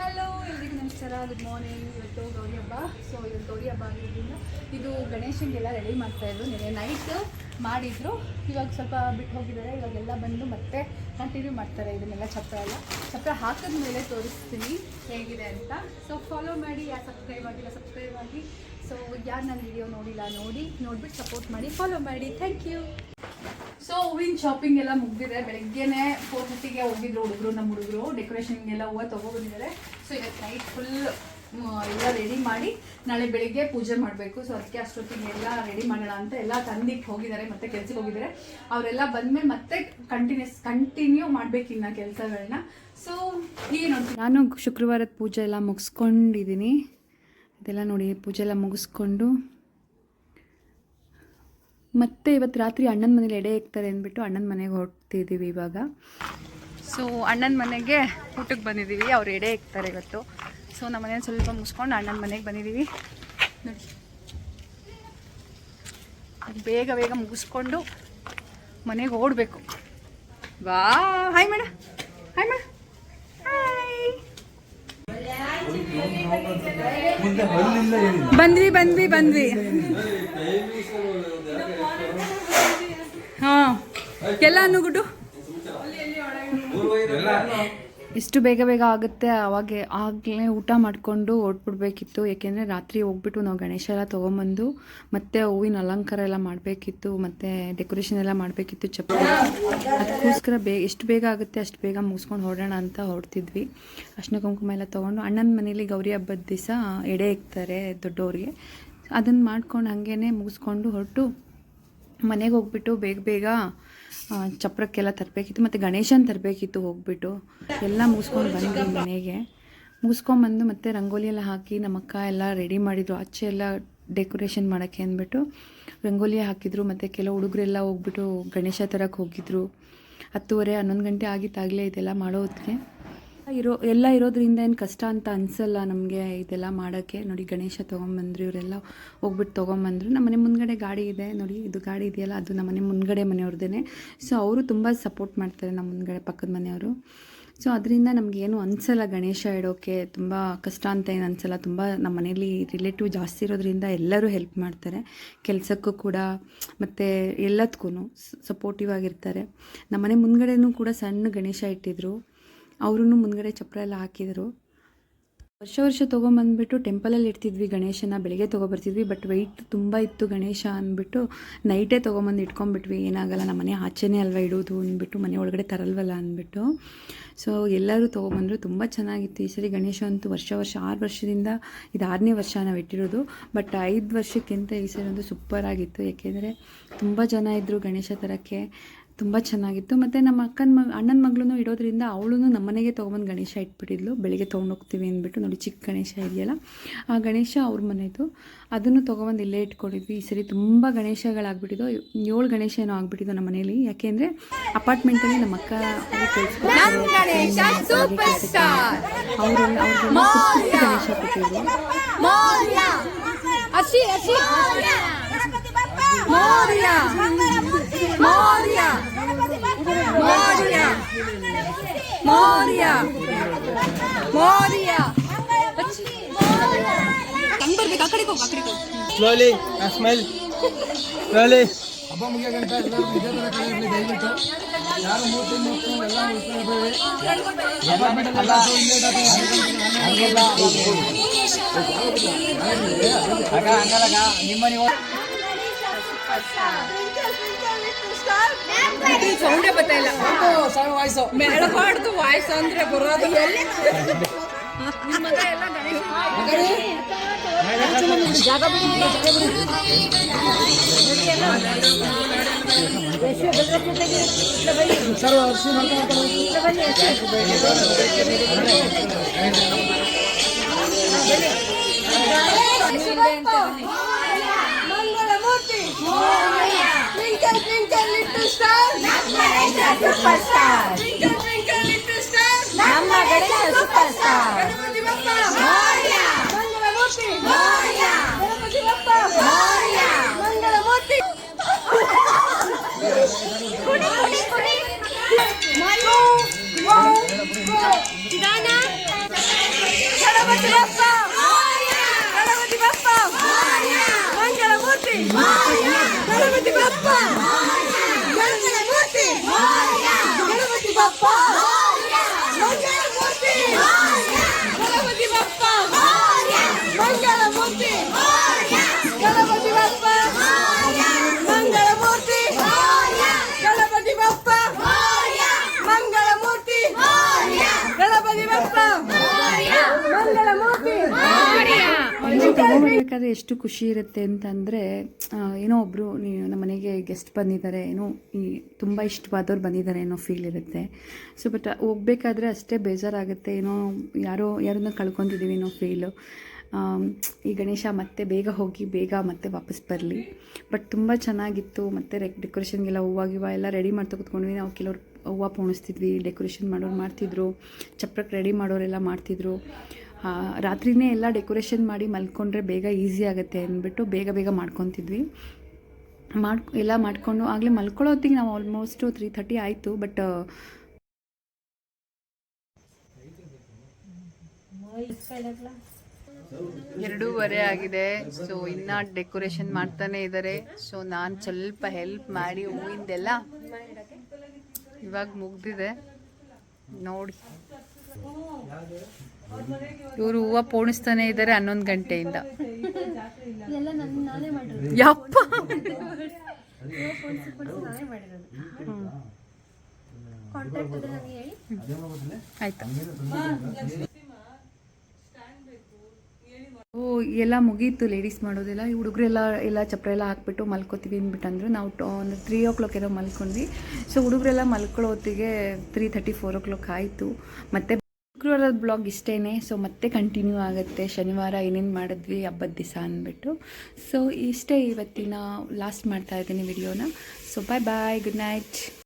Hello ಎಲ್ರಿಗೂ ನಮಸ್ಕಾರ, good morning. ಇವತ್ತು ಗೌರಿ ಹಬ್ಬ. ಸೊ ಇವತ್ತು ಗೌರಿ ಹಬ್ಬ ಆಗಿರೋದ್ರಿಂದ ಇದು ಗಣೇಶನಿಗೆಲ್ಲ ರೆಡಿ ಮಾಡ್ತಾಯಿದ್ರು. ನೆನೆ ನೈಟ್ ಮಾಡಿದ್ರು, ಇವಾಗ ಸ್ವಲ್ಪ ಬಿಟ್ಟು ಹೋಗಿದ್ದಾರೆ. ಇವಾಗೆಲ್ಲ ಬಂದು ಮತ್ತೆ ಕಂಟಿನ್ಯೂ ಮಾಡ್ತಾರೆ ಇದನ್ನೆಲ್ಲ. ಚಪ್ರ ಹಾಕಿದ ಮೇಲೆ ತೋರಿಸ್ತೀನಿ ಹೇಗಿದೆ ಅಂತ. ಸೊ ಫಾಲೋ ಮಾಡಿ, ಯಾರು ಸಬ್ಸ್ಕ್ರೈಬ್ ಆಗಿಲ್ಲ ಸಬ್ಸ್ಕ್ರೈಬ್ ಆಗಿ. ಸೊ ಯಾರು ನನ್ನ ವಿಡಿಯೋ ನೋಡಿಲ್ಲ ನೋಡಿಬಿಟ್ಟು ಸಪೋರ್ಟ್ ಮಾಡಿ, ಫಾಲೋ ಮಾಡಿ. Thank you. ಸೊ ಹೂವಿನ ಶಾಪಿಂಗ್ ಎಲ್ಲ ಮುಗಿದಿದೆ. ಬೆಳಗ್ಗೆನೇ 4:30ಗೆ ಹೋಗಿದ್ರು ನಮ್ಮ ಹುಡುಗರು ಡೆಕೋರೇಷನ್ಗೆಲ್ಲ ಹೂವು ತೊಗೊಬಂದಿದ್ದಾರೆ. ಸೊ ಇವತ್ತು ನೈಟ್ ಫುಲ್ ಎಲ್ಲ ರೆಡಿ ಮಾಡಿ ನಾಳೆ ಬೆಳಿಗ್ಗೆ ಪೂಜೆ ಮಾಡಬೇಕು. ಸೊ ಅದಕ್ಕೆ ಅಷ್ಟೊತ್ತಿಗೆ ಎಲ್ಲ ರೆಡಿ ಮಾಡೋಣ ಅಂತ ಎಲ್ಲ ತಂದಿಟ್ಟು ಹೋಗಿದ್ದಾರೆ, ಮತ್ತೆ ಕೆಲ್ಸಕ್ಕೆ ಹೋಗಿದ್ದಾರೆ. ಅವರೆಲ್ಲ ಬಂದಮೇಲೆ ಮತ್ತೆ ಕಂಟಿನ್ಯೂ ಮಾಡಬೇಕಿನ್ನ ಕೆಲಸಗಳನ್ನ. ಸೊ ಹೀಗೆ ನೋಡಿ, ನಾನು ಶುಕ್ರವಾರದ ಪೂಜೆ ಎಲ್ಲ ಮುಗಿಸ್ಕೊಂಡಿದ್ದೀನಿ. ಇದೆಲ್ಲ ನೋಡಿ, ಪೂಜೆ ಎಲ್ಲ ಮುಗಿಸ್ಕೊಂಡು ಮತ್ತೆ ಇವತ್ತು ರಾತ್ರಿ ಅಣ್ಣನ ಮನೇಲಿ ಎಡೆ ಇಕ್ತಾರೆ ಅಂದ್ಬಿಟ್ಟು ಅಣ್ಣನ ಮನೆಗೆ ಹೊರಡ್ತಿದ್ದೀವಿ ಇವಾಗ. ಸೊ ಅಣ್ಣನ ಮನೆಗೆ ಊಟಕ್ಕೆ ಬಂದಿದ್ದೀವಿ. ಅವ್ರು ಎಡೆ ಇಕ್ತಾರೆ ಇವತ್ತು. ಸೊ ನಮ್ಮ ಮನೇಲಿ ಸ್ವಲ್ಪ ಮುಗಿಸ್ಕೊಂಡು ಅಣ್ಣನ ಮನೆಗೆ ಬಂದಿದ್ದೀವಿ. ನೋಡಿ, ಬೇಗ ಮುಗಿಸ್ಕೊಂಡು ಮನೆಗೆ ಓಡಬೇಕು. ವಾ ಹಾಯ್ ಮೇಡ, ಹಾಯ್ ಮೇಡ, ಹಾಯ್. ಬಂದ್ವಿ ಹಾಂ ಎಲ್ಲ ಅನ್ನುಗುಟ್ಟು ಎಷ್ಟು ಬೇಗ ಆಗುತ್ತೆ. ಆಗಲೇ ಊಟ ಮಾಡಿಕೊಂಡು ಹೊರಟ್ಬಿಡ್ಬೇಕಿತ್ತು. ಏಕೆಂದರೆ ರಾತ್ರಿ ಹೋಗ್ಬಿಟ್ಟು ನಾವು ಗಣೇಶ ಎಲ್ಲ ತೊಗೊಂಬಂದು ಮತ್ತೆ ಹೂವಿನ ಅಲಂಕಾರ ಎಲ್ಲ ಮಾಡಬೇಕಿತ್ತು, ಮತ್ತು ಡೆಕೋರೇಷನ್ ಎಲ್ಲ ಮಾಡಬೇಕಿತ್ತು ಚಪ್ಪಲಿ. ಅದಕ್ಕೋಸ್ಕರ ಎಷ್ಟು ಬೇಗ ಆಗುತ್ತೆ ಅಷ್ಟು ಬೇಗ ಮುಗಿಸ್ಕೊಂಡು ಹೊರಡೋಣ ಅಂತ ಹೊರಡ್ತಿದ್ವಿ. ಅರ್ಶಿನ ಕುಂಕುಮ ಎಲ್ಲ ತೊಗೊಂಡು ಅಣ್ಣನ ಮನೇಲಿ ಗೌರಿ ಹಬ್ಬದ ದಿವಸ ಎಡೆ ಇಕ್ತಾರೆ ದೊಡ್ಡವ್ರಿಗೆ. ಅದನ್ನು ಮಾಡ್ಕೊಂಡು ಹಾಗೇ ಮುಗಿಸ್ಕೊಂಡು ಹೊರಟು ಮನೆಗೆ ಹೋಗ್ಬಿಟ್ಟು ಬೇಗ ಚಪ್ರಕ್ಕೆಲ್ಲ ತರಬೇಕಿತ್ತು, ಮತ್ತು ಗಣೇಶನ ತರಬೇಕಿತ್ತು. ಹೋಗ್ಬಿಟ್ಟು ಎಲ್ಲ ಮುಗಿಸ್ಕೊಂಡು ಬಂದ್ವಿ ಮನೆಗೆ. ಮುಗಿಸ್ಕೊಂಬಂದು ಮತ್ತೆ ರಂಗೋಲಿ ಎಲ್ಲ ಹಾಕಿ ನಮ್ಮ ಅಕ್ಕ ಎಲ್ಲ ರೆಡಿ ಮಾಡಿದರು. ಆಚೆ ಎಲ್ಲ ಡೆಕೋರೇಷನ್ ಮಾಡೋಕ್ಕೆ ಅಂದ್ಬಿಟ್ಟು ರಂಗೋಲಿ ಹಾಕಿದರು. ಮತ್ತು ಕೆಲವು ಹುಡುಗರೆಲ್ಲ ಹೋಗ್ಬಿಟ್ಟು ಗಣೇಶ ತರಕ್ಕೆ ಹೋಗಿದ್ರು. 10:30 11 ಗಂಟೆ ಆಗಿತ್ತಾಗಲೇ ಇದೆಲ್ಲ ಮಾಡೋದಕ್ಕೆ. ಎಲ್ಲ ಇರೋದ್ರಿಂದ ಏನು ಕಷ್ಟ ಅಂತ ಅನಿಸಲ್ಲ ನಮಗೆ ಇದೆಲ್ಲ ಮಾಡೋಕ್ಕೆ. ನೋಡಿ, ಗಣೇಶ ತೊಗೊಂಬಂದ್ರು, ಇವರೆಲ್ಲ ಹೋಗ್ಬಿಟ್ಟು ತೊಗೊಂಬಂದರು. ನಮ್ಮ ಮನೆ ಮುಂದ್ಗಡೆ ಗಾಡಿ ಇದೆ ನೋಡಿ, ಇದು ಗಾಡಿ ಇದೆಯಲ್ಲ ಅದು ನಮ್ಮ ಮನೆ ಮುಂದ್ಗಡೆ ಮನೆಯವ್ರದ್ದೇ. ಸೊ ಅವರು ತುಂಬ ಸಪೋರ್ಟ್ ಮಾಡ್ತಾರೆ, ನಮ್ಮ ಮುಂದ್ಗಡೆ ಪಕ್ಕದ ಮನೆಯವರು. ಸೊ ಅದರಿಂದ ನಮಗೇನು ಅನಿಸಲ್ಲ ಗಣೇಶ ಇಡೋಕ್ಕೆ ತುಂಬ ಕಷ್ಟ ಅಂತ ಏನು ಅನಿಸಲ್ಲ. ತುಂಬ ನಮ್ಮ ಮನೇಲಿ ರಿಲೇಟಿವ್ ಜಾಸ್ತಿ ಇರೋದ್ರಿಂದ ಎಲ್ಲರೂ ಹೆಲ್ಪ್ ಮಾಡ್ತಾರೆ, ಕೆಲಸಕ್ಕೂ ಕೂಡ ಮತ್ತು ಎಲ್ಲದಕ್ಕೂ ಸಪೋರ್ಟಿವ್ ಆಗಿರ್ತಾರೆ. ನಮ್ಮ ಮನೆ ಮುಂದ್ಗಡೆನೂ ಕೂಡ ಸಣ್ಣ ಗಣೇಶ ಇಟ್ಟಿದ್ರು, ಅವರು ಮುಂದ್ಗಡೆ ಚಪ್ರ ಎಲ್ಲ ಹಾಕಿದರು. ವರ್ಷ ತೊಗೊಂಬಂದ್ಬಿಟ್ಟು ಟೆಂಪಲಲ್ಲಿ ಇಡ್ತಿದ್ವಿ ಗಣೇಶನ. ಬೆಳಿಗ್ಗೆ ತೊಗೊಬರ್ತಿದ್ವಿ, ಬಟ್ ವೆಯ್ಟ್ ತುಂಬ ಇತ್ತು ಗಣೇಶ ಅಂದ್ಬಿಟ್ಟು ನೈಟೇ ತೊಗೊಂಬಂದು ಇಟ್ಕೊಂಡ್ಬಿಟ್ವಿ. ಏನಾಗಲ್ಲ, ನಮ್ಮ ಮನೆ ಆಚೆನೇ ಅಲ್ವಾ ಇಡೋದು ಅಂದ್ಬಿಟ್ಟು, ಮನೆ ಒಳಗಡೆ ತರಲ್ವಲ್ಲ ಅಂದ್ಬಿಟ್ಟು. ಸೊ ಎಲ್ಲರೂ ತೊಗೊಬಂದರು, ತುಂಬ ಚೆನ್ನಾಗಿತ್ತು. ಈ ಸರಿ ಗಣೇಶ ಅಂತೂ ವರ್ಷ 6 ವರ್ಷದಿಂದ ಇದು 6ನೇ ವರ್ಷ ನಾವು ಇಟ್ಟಿರೋದು. ಬಟ್ 5 ವರ್ಷಕ್ಕಿಂತ ಈ ಸರಿ ಒಂದು ಸೂಪರಾಗಿತ್ತು. ಏಕೆಂದರೆ ತುಂಬ ಜನ ಇದ್ದರು ಗಣೇಶ ತರಕ್ಕೆ, ತುಂಬ ಚೆನ್ನಾಗಿತ್ತು. ಮತ್ತು ನಮ್ಮ ಅಣ್ಣನ ಮಗಳೂ ಇಡೋದ್ರಿಂದ ಅವಳು ನಮ್ಮ ಮನೆಗೆ ತೊಗೊಂಬಂದು ಗಣೇಶ ಇಟ್ಬಿಟ್ಟಿದ್ಲು. ಬೆಳಿಗ್ಗೆ ತೊಗೊಂಡೋಗ್ತೀವಿ ಅಂದ್ಬಿಟ್ಟು. ನೋಡಿ, ಚಿಕ್ಕ ಗಣೇಶ ಇದೆಯಲ್ಲ, ಆ ಗಣೇಶ ಅವ್ರ ಮನೆಯದು, ಅದನ್ನು ತೊಗೊಬಂದು ಇಲ್ಲೇ ಇಟ್ಕೊಂಡಿದ್ವಿ. ಈ ಸರಿ ತುಂಬ ಗಣೇಶಗಳಾಗ್ಬಿಟ್ಟಿದ್ದು, 7 ಗಣೇಶ ಏನೋ ಆಗ್ಬಿಟ್ಟಿದ್ದು ನಮ್ಮ ಮನೇಲಿ. ಯಾಕೆಂದರೆ ಅಪಾರ್ಟ್ಮೆಂಟಲ್ಲಿ ನಮ್ಮ ಅಕ್ಕ ಅವರೆಲ್ಲ ಗಣೇಶ ಕೊಟ್ಟಿದ್ರು. Moria! Moria! Moria! Moria! Moria! ಕಂಗ್ ಬರ್ಬೇಕು, ಆ ಕಡೆಗೆ ಹೋಗು. Slowly, smile. Slowly. ಹಬ್ಬ ಮುಗಿಯಗಂಟ ಎಲ್ಲರೂ ಇದೇ ಥರ ಕಲಿಯಲಿ ದಯವಿಟ್ಟು. ಯಾರು ಮೂತಿ ಎಲ್ಲ ಉಳ್ಸ್ಕೊಳ್ಬೇಡಿ. ಸೌಂಡೇ ಬರ್ತಾ ಇಲ್ಲ. ವಾಯ್ಸು ಮೇಳಬಾರ್ದು, ವಾಯ್ಸ್ ಅಂದ್ರೆ ಬರೋದು. ನಿಮ್ಮ ಮಗ ಎಲ್ಲ ಜಾಗ ಸರ್ ಅರ್ಶಿ Mangalamurti Twinkle twinkle little star, Namma Ganesha superstar. Twinkle twinkle little star, Namma Ganesha superstar. Ganapati Bappa Moria, Mangalamurti Moria, Ganapati Bappa Moria, Mangalamurti. Kudi. Manu, go. Sidana. Ganapati Bappa Ganapati Bappa Mangalmurti Ganapati Bappa Mangalmurti Ganapati Bappa Mangalmurti Ganapati Bappa Mangalmurti Ganapati Bappa Mangalmurti Ganapati Bappa Mangalmurti Ganapati Bappa ಮಂಗಳ ಮೂರ್ತಿ ತಗೋಬರ್ಬೇಕಾದ್ರೆ ಎಷ್ಟು ಖುಷಿ ಇರುತ್ತೆ ಅಂತಂದರೆ ಏನೋ ಒಬ್ಬರು ನಮ್ಮ ಮನೆಗೆ guest ಬಂದಿದ್ದಾರೆ, ಏನೋ ಈ ತುಂಬ ಇಷ್ಟವಾದವ್ರು ಬಂದಿದ್ದಾರೆ ಏನೋ ಫೀಲ್ ಇರುತ್ತೆ. ಸೊ ಬಟ್ ಹೋಗ್ಬೇಕಾದ್ರೆ ಅಷ್ಟೇ ಬೇಜಾರಾಗುತ್ತೆ, ಏನೋ ಯಾರನ್ನ ಕಳ್ಕೊತಿದ್ದೀವಿ ಏನೋ ಫೀಲು. ಈ ಗಣೇಶ ಮತ್ತೆ ಬೇಗ ಹೋಗಿ ಬೇಗ ಮತ್ತೆ ವಾಪಸ್ ಬರಲಿ. ಬಟ್ ತುಂಬ ಚೆನ್ನಾಗಿತ್ತು. ಮತ್ತು ಡೆಕೋರೇಷನ್ಗೆಲ್ಲ ಹೂವು ಎಲ್ಲ ರೆಡಿ ಮಾಡ್ತಾ ಕೂತ್ಕೊಂಡ್ವಿ. ನಾವು ಕೆಲವ್ರು ಹೂವು ಪೋಣಿಸ್ತಿದ್ವಿ, ಡೆಕೋರೇಷನ್ ಮಾಡೋರು ಮಾಡ್ತಿದ್ರು, ಚಪ್ರಕ್ಕೆ ರೆಡಿ ಮಾಡೋರೆಲ್ಲ ಮಾಡ್ತಿದ್ರು. ರಾತ್ರಿನೇ ಎಲ್ಲ ಡೆಕೋರೇಷನ್ ಮಾಡಿ ಮಲ್ಕೊಂಡ್ರೆ ಬೇಗ ಈಸಿ ಆಗುತ್ತೆ ಅಂದ್ಬಿಟ್ಟು ಬೇಗ ಮಾಡ್ಕೊತಿದ್ವಿ. ಎಲ್ಲ ಮಾಡಿಕೊಂಡು ಆಗಲೇ ಮಲ್ಕೊಳ್ಳೋ ಹೊತ್ತಿಗೆ ನಾವು ಆಲ್ಮೋಸ್ಟು 3:30 ಆಯಿತು. ಬಟ್ 2:15 ಆಗಿದೆ. ಸೊ ಇನ್ನು ಡೆಕೋರೇಷನ್ ಮಾಡ್ತಾನೆ ಇದ್ದಾರೆ. ಸೊ ನಾನು ಸ್ವಲ್ಪ ಹೆಲ್ಪ್ ಮಾಡಿ ಹೂವಿಂದೆಲ್ಲ ಇವಾಗ ಮುಗ್ದಿದೆ ನೋಡಿ. ಇವರು ಹೂವು ಪೋಣಿಸ್ತಾನೆ ಇದ್ದಾರೆ 11 ಗಂಟೆಯಿಂದ. ಯಪ್ಪ ಆಯ್ತಾ. ಎಲ್ಲ ಮುಗೀತು ಲೇಡೀಸ್ ಮಾಡೋದೆಲ್ಲ. ಈ ಹುಡುಗರೆಲ್ಲ ಚಪ್ರ ಎಲ್ಲ ಹಾಕ್ಬಿಟ್ಟು ಮಲ್ಕೋತೀವಿ ಅಂದ್ಬಿಟ್ಟಂದ್ರು. ನಾವು ಒಂದು 3 o'clock ಏನೋ ಮಲ್ಕೊಂಡ್ವಿ. ಸೊ ಹುಡುಗರೆಲ್ಲ ಮಲ್ಕೊಳ್ಳೋ ಹೊತ್ತಿಗೆ 3:30 4 o'clock ಆಯಿತು. ಮತ್ತು ಶುಕ್ರವಾರದ ಬ್ಲಾಗ್ ಇಷ್ಟೇ. ಸೊ ಮತ್ತೆ ಕಂಟಿನ್ಯೂ ಆಗುತ್ತೆ ಶನಿವಾರ ಏನೇನು ಮಾಡಿದ್ವಿ ಹಬ್ಬದ ದಿವಸ ಅಂದ್ಬಿಟ್ಟು. ಸೊ ಇಷ್ಟೇ ಇವತ್ತಿನ ಲಾಸ್ಟ್ ಮಾಡ್ತಾ ಇದ್ದೀನಿ ವಿಡಿಯೋನ. So bye good night.